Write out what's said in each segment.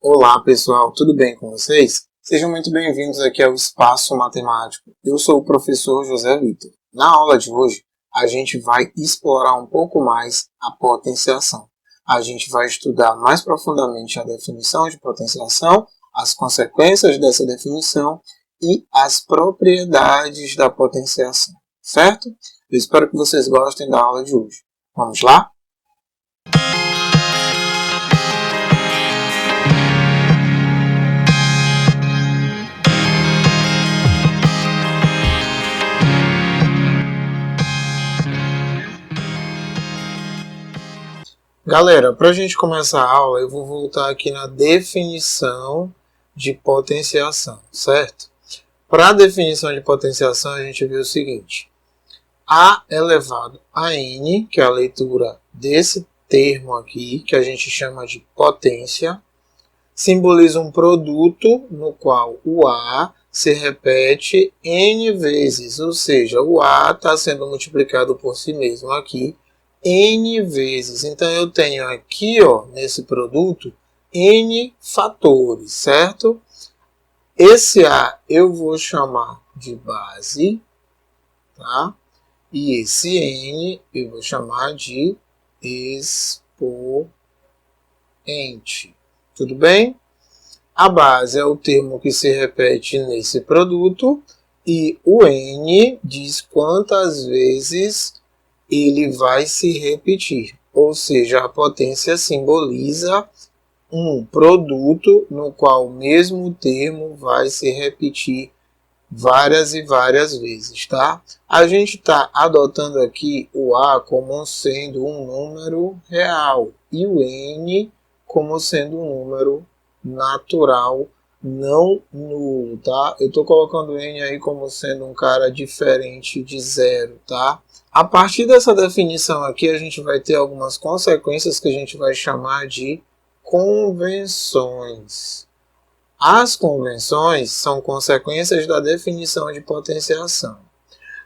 Olá pessoal, tudo bem com vocês? Sejam muito bem-vindos aqui ao Espaço Matemático. Eu sou o professor José Vitor. Na aula de hoje, a gente vai explorar um pouco mais a potenciação. A gente vai estudar mais profundamente a definição de potenciação, as consequências dessa definição e as propriedades da potenciação, certo? Eu espero que vocês gostem da aula de hoje. Vamos lá? Galera, para a gente começar a aula, eu vou voltar aqui na definição de potenciação, certo? Para a definição de potenciação, a gente viu o seguinte: A elevado a N, que é a leitura desse termo aqui, que a gente chama de potência, simboliza um produto no qual o A se repete N vezes, ou seja, o A está sendo multiplicado por si mesmo aqui N vezes. Então eu tenho aqui, ó, nesse produto, N fatores, certo? Esse A eu vou chamar de base, tá? E esse N eu vou chamar de expoente. Tudo bem? A base é o termo que se repete nesse produto e o N diz quantas vezes ele vai se repetir, ou seja, a potência simboliza um produto no qual o mesmo termo vai se repetir várias e várias vezes, tá? A gente está adotando aqui o A como sendo um número real e o N como sendo um número natural não nulo, tá? Eu estou colocando o N aí como sendo um cara diferente de zero, tá? A partir dessa definição aqui, a gente vai ter algumas consequências que a gente vai chamar de convenções. As convenções são consequências da definição de potenciação.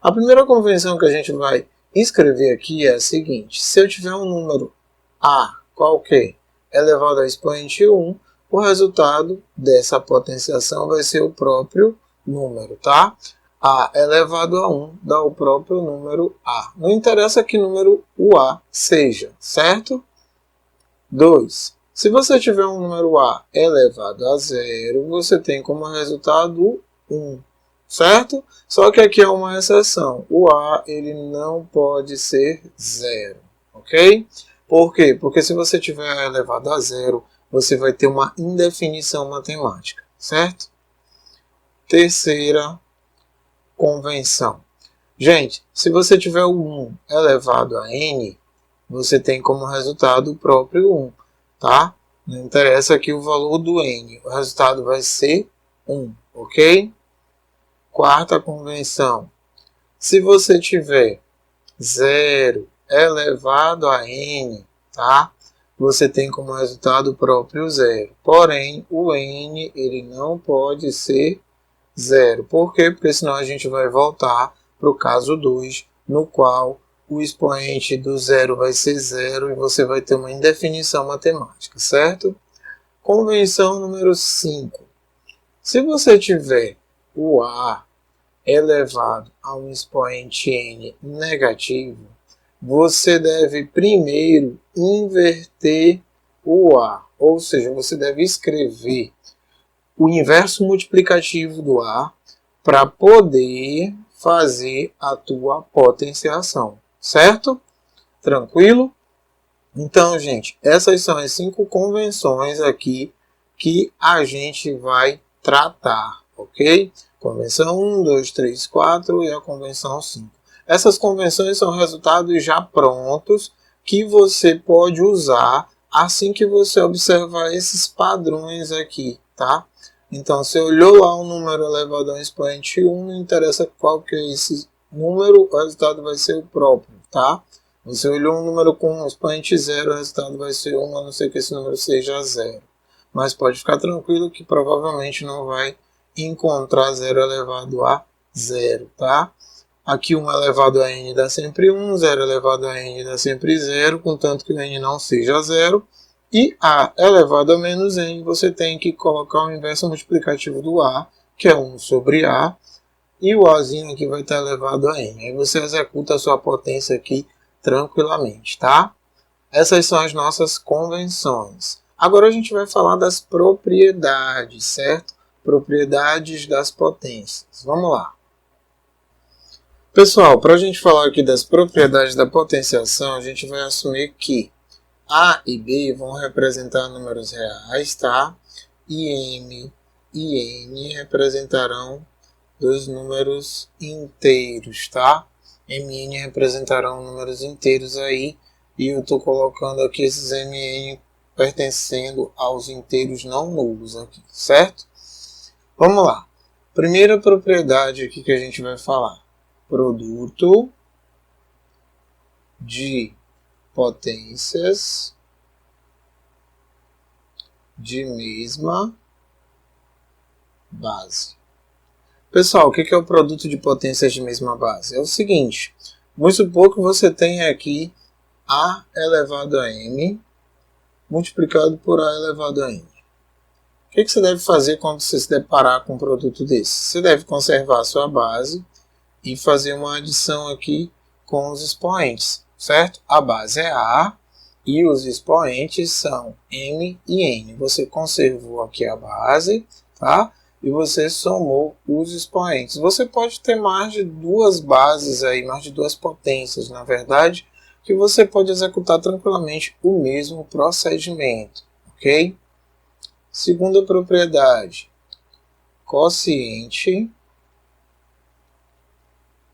A primeira convenção que a gente vai escrever aqui é a seguinte: se eu tiver um número A qualquer elevado a expoente 1, o resultado dessa potenciação vai ser o próprio número, tá? A elevado a 1 dá o próprio número A. Não interessa que número o A seja, certo? 2. Se você tiver um número A elevado a 0, você tem como resultado 1, certo? Só que aqui é uma exceção. O A ele não pode ser 0, ok? Por quê? Porque se você tiver A elevado a 0, você vai ter uma indefinição matemática, certo? Terceira convenção. Gente, se você tiver o 1 elevado a n, você tem como resultado o próprio 1, tá? Não interessa aqui o valor do n, o resultado vai ser 1, ok? Quarta convenção. Se você tiver 0 elevado a n, tá? Você tem como resultado o próprio 0. Porém, o n ele não pode ser 0. Por quê? Porque senão a gente vai voltar para o caso 2, no qual o expoente do 0 vai ser 0 e você vai ter uma indefinição matemática, certo? Convenção número 5. Se você tiver o A elevado a um expoente n negativo, você deve primeiro inverter o A, ou seja, você deve escrever o inverso multiplicativo do A para poder fazer a tua potenciação, certo? Tranquilo? Então, gente, essas são as 5 convenções aqui que a gente vai tratar, ok? Convenção 1, 2, 3, 4 e a convenção 5. Essas convenções são resultados já prontos que você pode usar assim que você observar esses padrões aqui, tá? Então, você olhou lá um número elevado a um expoente 1, não interessa qual que é esse número, o resultado vai ser o próprio, tá? Você olhou um número com um expoente 0, o resultado vai ser 1, a não ser que esse número seja 0. Mas pode ficar tranquilo que provavelmente não vai encontrar 0 elevado a 0, tá? Aqui 1 elevado a n dá sempre 1, 0 elevado a n dá sempre 0, contanto que o n não seja 0. E A elevado a menos N, você tem que colocar o inverso multiplicativo do A, que é 1 sobre A, e o Azinho aqui vai estar elevado a N. Aí você executa a sua potência aqui tranquilamente, tá? Essas são as nossas convenções. Agora a gente vai falar das propriedades, certo? Propriedades das potências. Vamos lá. Pessoal, para a gente falar aqui das propriedades da potenciação, a gente vai assumir que A e B vão representar números reais, tá? E M e N representarão dos números inteiros, tá? M e N representarão números inteiros aí, e eu estou colocando aqui esses M e N pertencendo aos inteiros não nulos aqui, certo? Vamos lá. Primeira propriedade aqui que a gente vai falar. Produto de potências de mesma base. Pessoal, o que é o produto de potências de mesma base? É o seguinte, vamos supor que você tenha aqui A elevado a M multiplicado por A elevado a N. O que você deve fazer quando você se deparar com um produto desse? Você deve conservar a sua base e fazer uma adição aqui com os expoentes, certo? A base é A e os expoentes são M e N. Você conservou aqui a base, tá? E você somou os expoentes. Você pode ter mais de duas bases aí, mais de duas potências, na verdade, que você pode executar tranquilamente o mesmo procedimento, ok? Segunda propriedade, quociente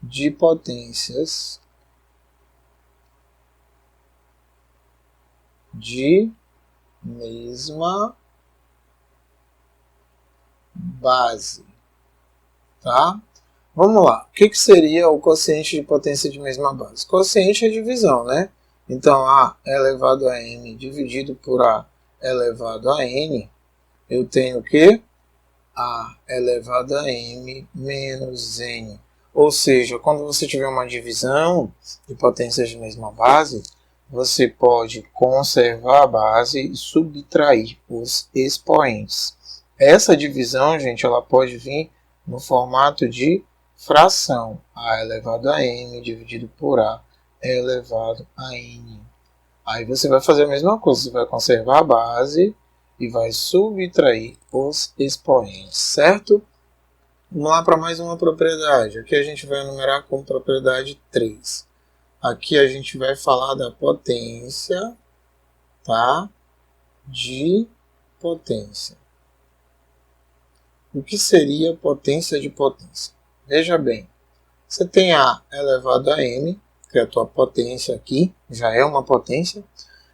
de potências de mesma base, tá? Vamos lá. O que seria o quociente de potência de mesma base? Quociente é divisão, né? Então, A elevado a M dividido por A elevado a N, eu tenho o quê? A elevado a M menos N. Ou seja, quando você tiver uma divisão de potências de mesma base, você pode conservar a base e subtrair os expoentes. Essa divisão, gente, ela pode vir no formato de fração. A elevado a M dividido por A elevado a N. Aí você vai fazer a mesma coisa, você vai conservar a base e vai subtrair os expoentes, certo? Vamos lá para mais uma propriedade. Aqui a gente vai enumerar como propriedade 3. Aqui a gente vai falar da potência, tá? De potência. O que seria potência de potência? Veja bem, você tem A elevado a M, que é a tua potência aqui, já é uma potência,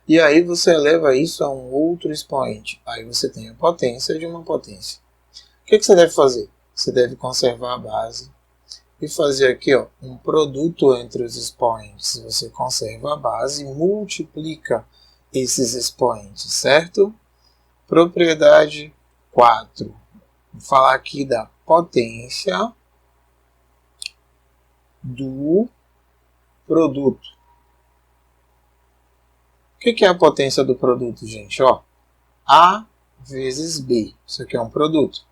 e aí você eleva isso a um outro expoente. Aí você tem a potência de uma potência. O que você deve fazer? Você deve conservar a base e fazer aqui um produto entre os expoentes. Você conserva a base e multiplica esses expoentes, certo? Propriedade 4. Vou falar aqui da potência do produto. O que é a potência do produto, gente? A vezes B. Isso aqui é um produto.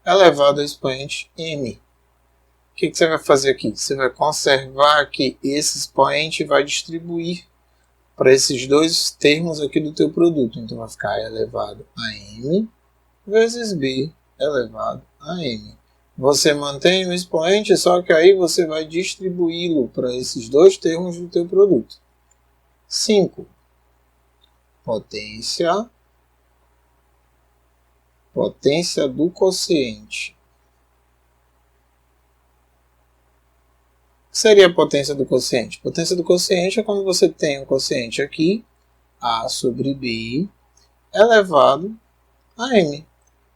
Elevado ao expoente M. O que você vai fazer aqui? Você vai conservar aqui esse expoente e vai distribuir para esses dois termos aqui do teu produto. Então vai ficar elevado a M vezes B elevado a M. Você mantém o expoente, só que aí você vai distribuí-lo para esses dois termos do teu produto. 5. Potência do quociente. O que seria a potência do quociente? Potência do quociente é quando você tem um quociente aqui, A sobre B, elevado a M.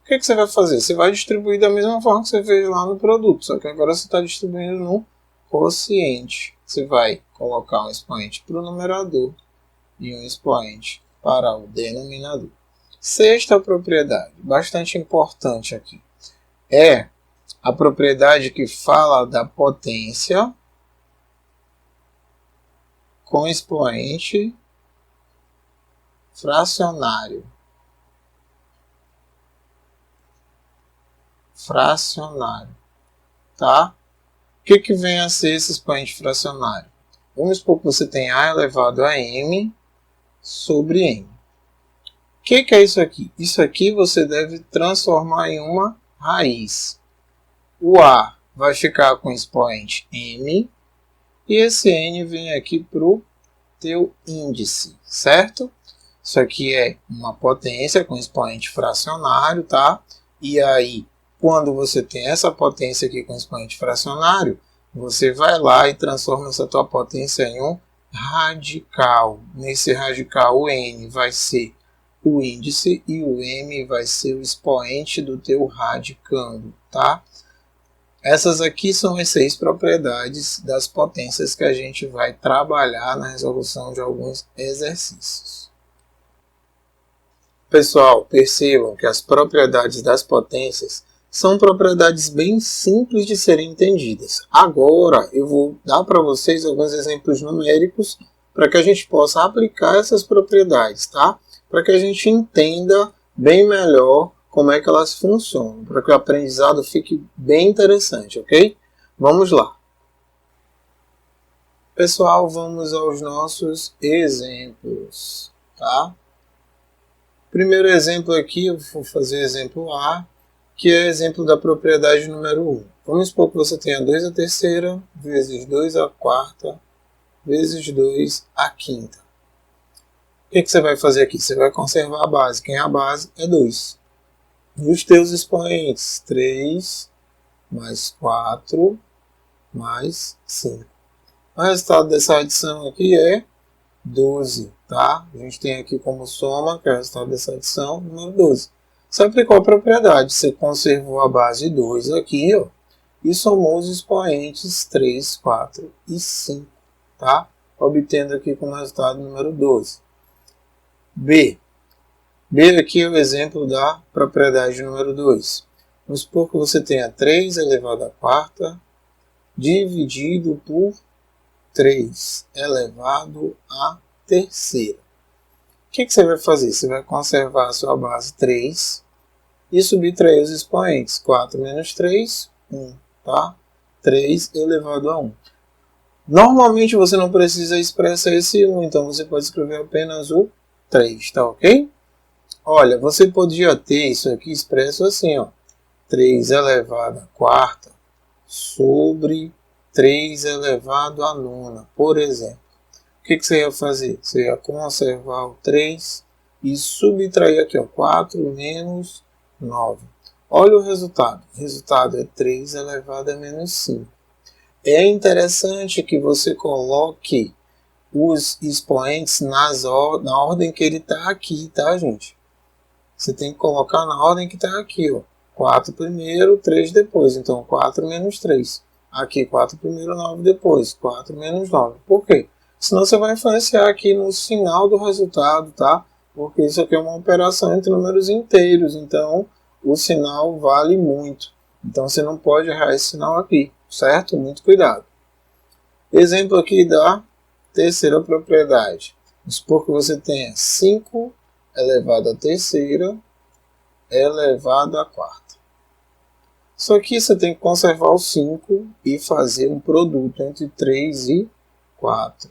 O que você vai fazer? Você vai distribuir da mesma forma que você fez lá no produto, só que agora você está distribuindo no quociente. Você vai colocar um expoente para o numerador e um expoente para o denominador. Sexta propriedade, bastante importante aqui, é a propriedade que fala da potência com expoente fracionário. Fracionário, tá? O que vem a ser esse expoente fracionário? Vamos supor que você tem A elevado a M sobre N. O que é isso aqui? Isso aqui você deve transformar em uma raiz. O A vai ficar com o expoente M e esse N vem aqui para o teu índice, certo? Isso aqui é uma potência com expoente fracionário, tá? E aí, quando você tem essa potência aqui com expoente fracionário, você vai lá e transforma essa tua potência em um radical. Nesse radical, o N vai ser o índice e o M vai ser o expoente do teu radicando, tá? Essas aqui são as 6 propriedades das potências que a gente vai trabalhar na resolução de alguns exercícios. Pessoal, percebam que as propriedades das potências são propriedades bem simples de serem entendidas. Agora eu vou dar para vocês alguns exemplos numéricos para que a gente possa aplicar essas propriedades, tá? Para que a gente entenda bem melhor como é que elas funcionam, para que o aprendizado fique bem interessante, ok? Vamos lá. Pessoal, vamos aos nossos exemplos, tá? Primeiro exemplo aqui, eu vou fazer exemplo A, que é exemplo da propriedade número 1. Vamos supor que você tenha 2 à terceira, vezes 2 à quarta, vezes 2 à quinta. O que você vai fazer aqui? Você vai conservar a base. Quem é a base? É 2. E os teus expoentes? 3 mais 4 mais 5. O resultado dessa adição aqui é 12. Tá? A gente tem aqui como soma, que é o resultado dessa adição, número 12. Você aplicou a propriedade. Você conservou a base 2 aqui, ó, e somou os expoentes 3, 4 e 5. Tá? Obtendo aqui como resultado número 12. B. B aqui é o exemplo da propriedade número 2. Vamos supor que você tenha 3 elevado à quarta dividido por 3 elevado à terceira. O que você vai fazer? Você vai conservar a sua base 3 e subtrair os expoentes. 4 menos 3, 1. Tá? 3 elevado a 1. Normalmente você não precisa expressar esse 1, então você pode escrever apenas o 3, tá ok? Olha, você podia ter isso aqui expresso assim, ó. 3 elevado à quarta sobre 3 elevado à nona, por exemplo. O que você ia fazer? Você ia conservar o 3 e subtrair aqui, ó, 4 menos 9. Olha o resultado. O resultado é 3 elevado a menos 5. É interessante que você coloque os expoentes na ordem que ele está aqui, tá, gente? Você tem que colocar na ordem que está aqui, ó. 4 primeiro, 3 depois. Então, 4 menos 3. Aqui, 4 primeiro, 9 depois. 4 menos 9. Por quê? Senão você vai influenciar aqui no final do resultado, tá? Porque isso aqui é uma operação entre números inteiros. Então, o sinal vale muito. Então, você não pode errar esse sinal aqui, certo? Muito cuidado. Exemplo aqui da terceira propriedade. Vamos supor que você tenha 5 elevado à terceira elevado à quarta. Só que você tem que conservar o 5 e fazer um produto entre 3 e 4.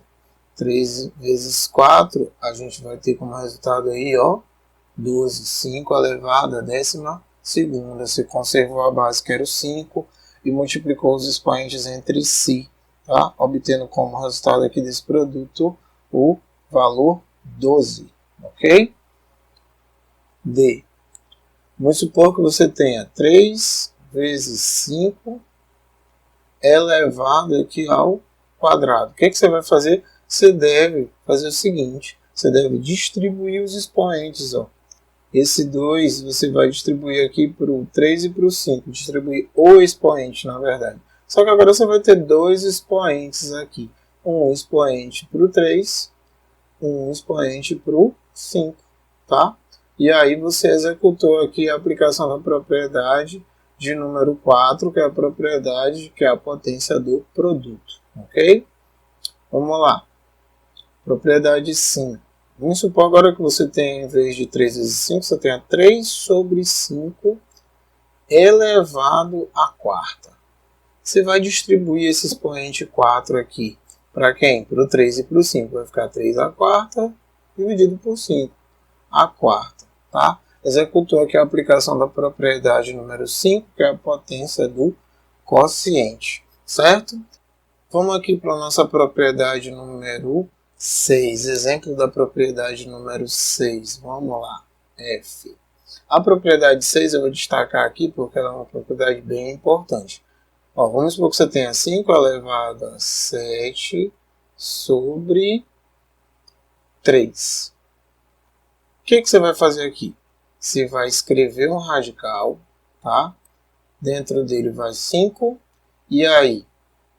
3 vezes 4, a gente vai ter como resultado aí, ó, 12. 5 elevado à décima segunda. Você conservou a base, que era o 5, e multiplicou os expoentes entre si, tá? Obtendo como resultado aqui desse produto o valor 12, ok? D. Vamos supor que você tenha 3 vezes 5 elevado aqui ao quadrado. O que você vai fazer? Você deve fazer o seguinte, você deve distribuir os expoentes, ó. Esse 2 você vai distribuir aqui para o 3 e para o 5, distribuir o expoente, na verdade. Só que agora você vai ter 2 expoentes aqui, um expoente para o 3, um expoente para o 5, tá? E aí você executou aqui a aplicação da propriedade de número 4, que é a propriedade, que é a potência do produto, ok? Vamos lá. Propriedade 5. Vamos supor agora que você tem, em vez de 3 vezes 5, você tenha 3 sobre 5 elevado à quarta. Você vai distribuir esse expoente 4 aqui. Para quem? Para o 3 e para o 5. Vai ficar 3 à quarta dividido por 5 à quarta. Tá? Executou aqui a aplicação da propriedade número 5, que é a potência do quociente. Certo? Vamos aqui para a nossa propriedade número 6. Exemplo da propriedade número 6. Vamos lá. F. A propriedade 6 eu vou destacar aqui porque ela é uma propriedade bem importante. Ó, vamos supor que você tenha 5 elevado a 7 sobre 3. O que você vai fazer aqui? Você vai escrever um radical, tá? Dentro dele vai 5. E aí,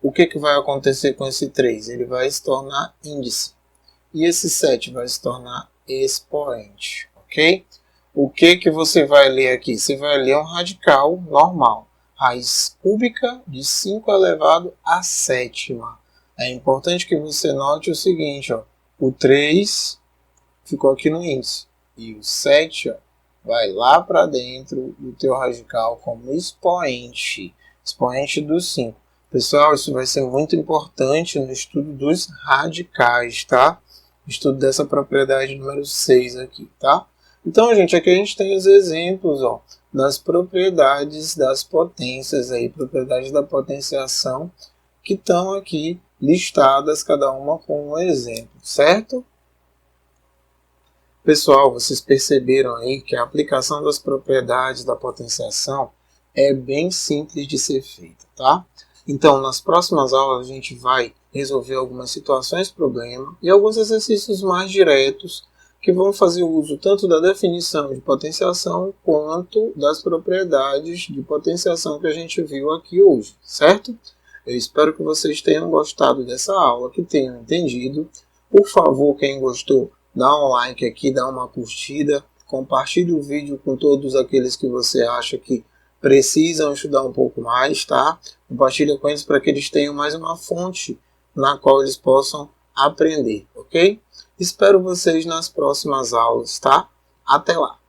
o que vai acontecer com esse 3? Ele vai se tornar índice. E esse 7 vai se tornar expoente, ok? O que você vai ler aqui? Você vai ler um radical normal. Raiz cúbica de 5 elevado à sétima. É importante que você note o seguinte, ó, o 3 ficou aqui no índice. E o 7 ó, vai lá para dentro do teu radical como expoente. Expoente do 5. Pessoal, isso vai ser muito importante no estudo dos radicais, tá? Estudo dessa propriedade número 6 aqui, tá? Então, gente, aqui a gente tem os exemplos, ó, das propriedades das potências, aí, propriedades da potenciação, que estão aqui listadas, cada uma com um exemplo, certo? Pessoal, vocês perceberam aí que a aplicação das propriedades da potenciação é bem simples de ser feita, tá? Então, nas próximas aulas a gente vai resolver algumas situações problema e alguns exercícios mais diretos que vão fazer uso tanto da definição de potenciação quanto das propriedades de potenciação que a gente viu aqui hoje, certo? Eu espero que vocês tenham gostado dessa aula, que tenham entendido. Por favor, quem gostou, dá um like aqui, dá uma curtida, compartilhe o vídeo com todos aqueles que você acha que precisam estudar um pouco mais, tá? Compartilha com eles para que eles tenham mais uma fonte na qual eles possam aprender, ok? Espero vocês nas próximas aulas, tá? Até lá!